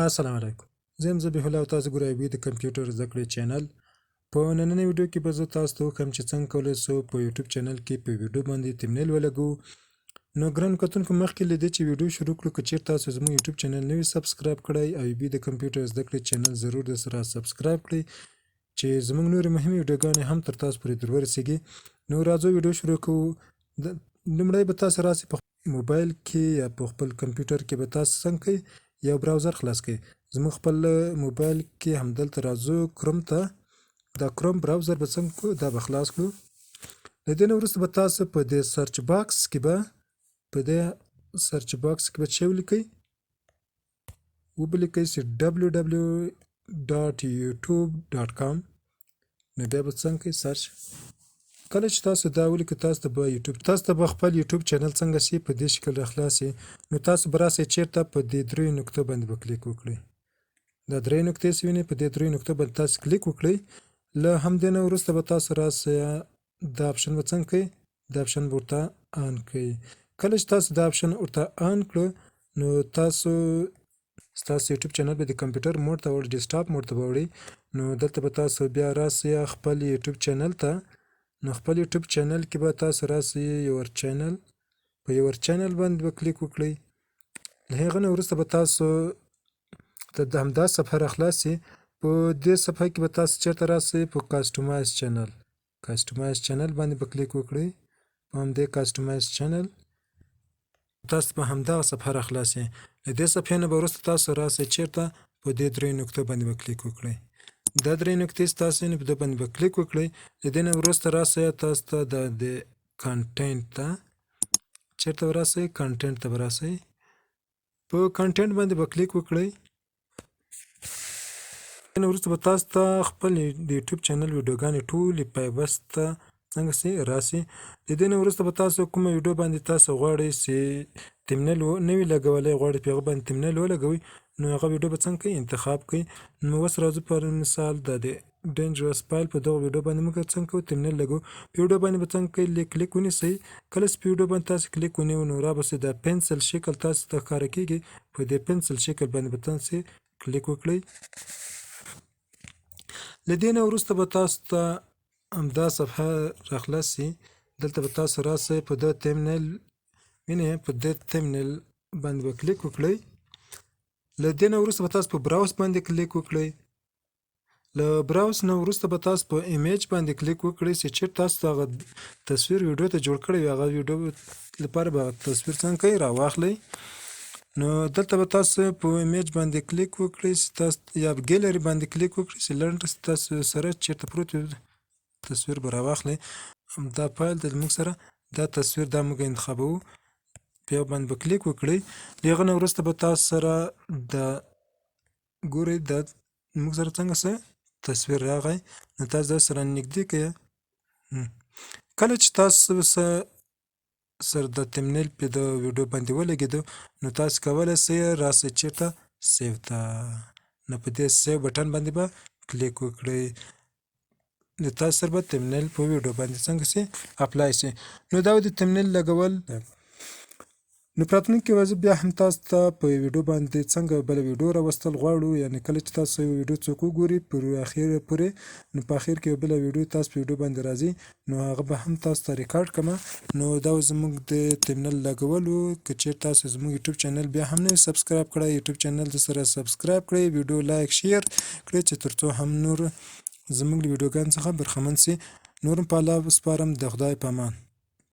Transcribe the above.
السلام علیکم. زه یم ذبیح الله او تاسو ګورئ ایبي د کمپیوټر زده کړې چینل. په نننۍ ویډیو کې به زه تاسو ته وښیم چې څنګه کولی سو په یوټیوب چینل کې په ویډیو باندې تمنیل ولګوو. نو ګرانو کتونکو مخکې له دې چې ویډیو شروع کړو، که چیرته تاسو زموږ یوټیوب چینل نه وي سبسکرایب کړی، ایبي د کمپیوټر زده کړې چینل ضرور درسره سبسکرایب کړئ چې زموږ نورې مهمې ویډیوګانې هم تر تاسو پورې در ورسیږي. نو راځو ویډیو شروع کوو. لومړی به تاسو راسئ په موبایل کې یا په خپل کمپیوټر کې به تاسو څنګه کوئ، یو براوزر خلاص کړئ. زموږ خپل موبایل کې همدلته راځو کروم ته. دا کروم براوزر به څنګه کړو، دا به خلاص کړو. له دې نه وروسته به تاسو په دې سرچ باکس کې به څه ولیکئ، ولیکئ چې www.youtube.com. نو بیا به څنګه کوئ سرچ. کله چې تاسو دا ولیکئ تاسو ته به خپل یوټیوب چینل څنګه سي په دې شکل راخلاصي. نو تاسو به راسئ چیرته په دې دریو نقطو باندې به کلیک وکړئ. دا درې نقطې چې وینئ په دې دریو نقطو باندې تاسو کلیک وکړئ. له همدې نه وروسته به تاسو راسئ دا اپشن به څنګه کوئ، دا اپشن به ورته آن کړئ. کله چې تاسو دا اپشن ورته آن کړو نو ستاسو یوټیوب چینل به د کمپیوټر موډ ته وړي، ډیسکټاپ موډ ته به وړي. نو دلته به تاسو بیا راسئ خپل یوټیوب چینل ته. نو خپل یوټیوب چینل کې به تاسو راسئ یور چینل، په یور چینل باندې به کلیک وکړئ. له هغه نه وروسته به تاسو ته د همدا صفحه راخلاصي. په دې صفحه کې به تاسو چیرته راسئ په کاستمایز چینل باندې به کلیک وکړئ. په همدې کاستمایز چینل تاسو په همدغه صفحه راخلاصي. له دې صفحې نه به وروسته تاسو راسئ چیرته په دې دریو نقطو باندې به کلیک وکړئ. دا درې نقطې ستاسو نه په دې باندې به کلیک وکړئ. له دې نه وروسته راسئ تاسو ته د کانټینټ ته، چیرته به راسئ کانټینټ ته به راسئ. په کانټینټ باندې به کلیک وکړئ. نه وروسته به تاسو ته خپل د یوټیوب چینل ویډیوګانې ټولې پیوسته څنګه سي راسي. د دې نه وروسته به تاسو کومه ویډیو باندې تاسو غواړئ چې تمنیل نه وي لګولی، غواړئ په هغه باندې تمنیل ولګوئ، نو هغه ویډیو به څنګه کوئ انتخاب کوئ. نو اوس راځو پر مثال د ډینجرس فایل په دغه ویډیو باندې موږ څنګه کوو تمنیل لګوو. په ویډیو باندې به څنګه کوئ، کلیک ونیسئ. کله چې په ویډیو باندې تاسو کلیک ونیو نو رابسي دا پنسل شکل تاسو ته ښکاره کیږي. په دې پنسل شکل باندې به تاسو کلیک وکړئ. له دې نه وروسته به تاسو ته همدا صفحه راخلاصي. دلته به تاسو راسئ په د تمنیل وینئ، په دې تمنیل باندې به کلیک وکړئ. له دې نه وروسته به تاسو په براوز باندې کلیک وکړئ. له براوز نه وروسته به تاسو په ایمیج باندې کلیک وکړئ چې چیرته تاسو هغه تصویر ویډیو ته جوړ کړی وي، هغه ویډیو لپاره به تصویر څنګه کوئ راواخلئ. نو دلته به تاسو په ایمیج باندې کلیک وکړئ چې تاسو یا ګیلري باندې کلیک وکړئ چې لنډ تاسو سره چیرته پروت وي تصویر به راواخلئ. دا فایل د موږ سره دا تصویر دا موږ انتخابوو. بیا باندې به کلیک وکړئ. له هغه نه وروسته به تاسو سره د ګورئ دا موږ سره څنګه څه تصویر راغی. نو تاسو دا سره نږدې کړئ. کله چې تاسو سره د تمنیل په د ویډیو باندې ولګېدو نو تاسو کولی سئ راسئ چیرته سیو ته. نو په دې سیو بټن باندې به کلیک وکړئ. د تاسو سره به تمنیل په ویډیو باندې څنګه سي اپلای سي. نو دا د تمنیل لګول. نو په راتلونکي کې به بیا هم تاسو ته په ویډیو باندې څنګه بله ویډیو راوستل غواړو، یعنې کله چې تاسو یو ویډیو څوک وګوري پر اخر پورې، نو په اخر کې یو بله ویډیو تاسو په ویډیو باندې راځي، نو هغه به هم تاسو ته ریکارډ کړمه. نو دا زموږ د تمنیل لګولو. که چیرې تاسو زموږ یوټیوب چینل بیا هم نه وي سبسکرایب کړی، یوټیوب چینل د سره سبسکرایب کړئ، ویډیو لایک شیر کړئ چې تر څو هم نور زموږ له ویډیوګانو څخه برخمن سي. نور هم په الله سپارم. د خدای په امان.